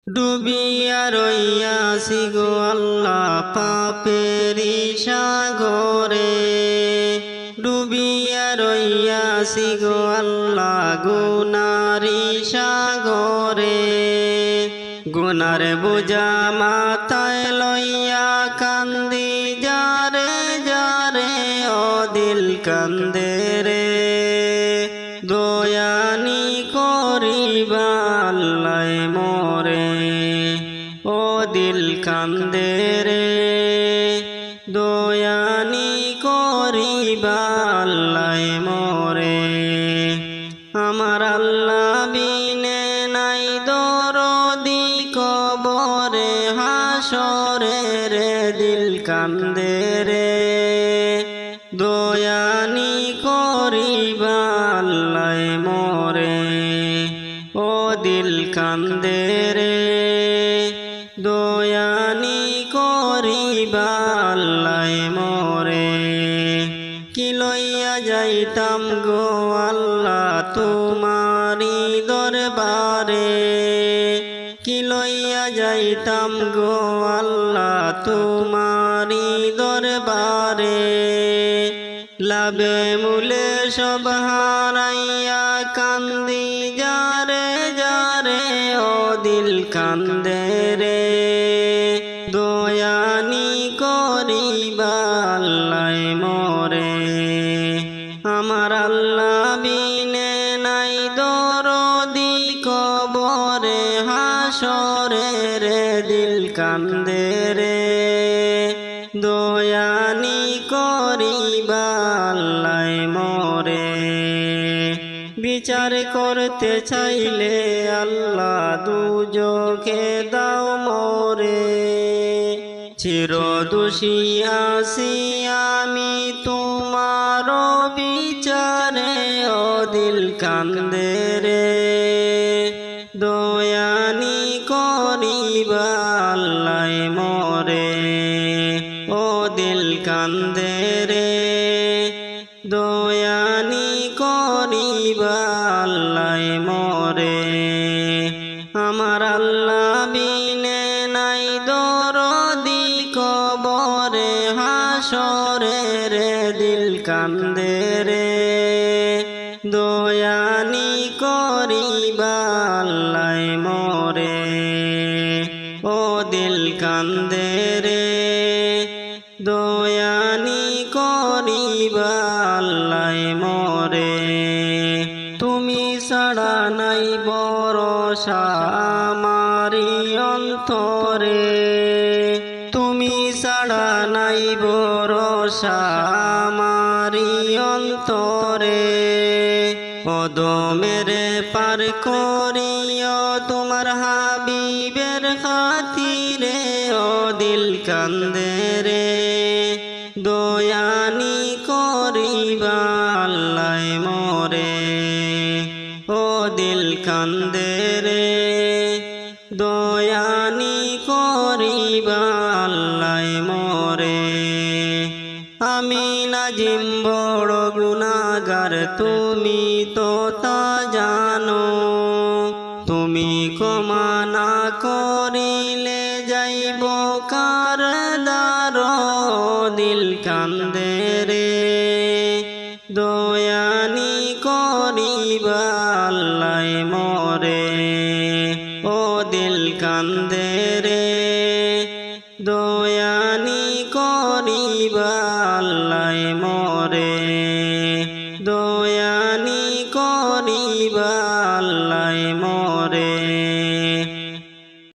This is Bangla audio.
ডুবিয়া রইয়াছি গো আল্লাহ পাপেরি সাগরে, ডুবিয়া রইয়াছি গো আল্লাহ গুনারি সাগরে। গুনার বোঝা মাথায় লইয়া কান্দি যারে যারে, ও দিল কান্দে রে। দয়ানি করিবা আল্লাহ মোরে, ও দিল কান্দে রে। দয়ানি করিবা আল্লাহ মোরে। আমার আল্লাহ বিনে নাই দরদি কবরে হাসরে রে, দিল কান্দে রে। দয়ানি করিবা আল্লাহ মোরে, ও দিল কান্দে রে। দয়ানি করিবা আল্লাহ মোরে। কি লইয়া যাইতাম গো আল্লাহ তোমারি দরবারে, কি লইয়া যাইতাম গো আল্লাহ তোমারি দরবারে। লাভে মূলে সব হারাইয়া কান্দি যারে যারে, ও দিল কান্দে রে। দয়ানি করিবা আল্লাহ মোরে। আমার আল্লাহ বিনে নাই দরদি কবরে হাসরে রে, দিল কান্দে রে। দয়ানি করিবা আল্লাহ মোরে। বিচার করতে চাইলে আল্লাহ দুজকে দাও মোরে। চির দোষী আছি আমি তোমার বিচারে, ও দিল কান্দে রে। দয়ানি করিবা আল্লাহ মোরে, ও দিল কান্দে রে। দয়ানি করিবা আল্লাহ মোরে। আমার আল্লাহ বিনে নাই দরদি কবরে হাসরে রে, দিল কান্দে রে। দয়ানি করিবা আল্লাহ মোরে, ও দিল কান্দে রে। দয়ানি করিবা আল্লাহ মোরে। তুমি ছাড়া নাই ভরসা আমারি অন্তরে, তুমি ছাড়া নাই ভরসা আমারি অন্তরে। কদমেরে পার করিও তোমার হাবিবের খাতিরে, ও দিল কান্দে রে। দয়ানি করিবা আল্লাহ মোরে, ও দিল কান্দে রে। দয়ানি করিবা আল্লাহ মোরে। আমি নাজিম বড় গুনাহগার তুমি তো তা জানো, তুমি ক্ষমা না করিলে যাইব কার দ্বার, দিল কান্দে রে। দয়ানি করিবা আল্লাহ মোরে, ও দিল কান্দে রে। দয়ানি করিবা আল্লাহ মোরে। দয়ানি করিবা আল্লাহ মোরে।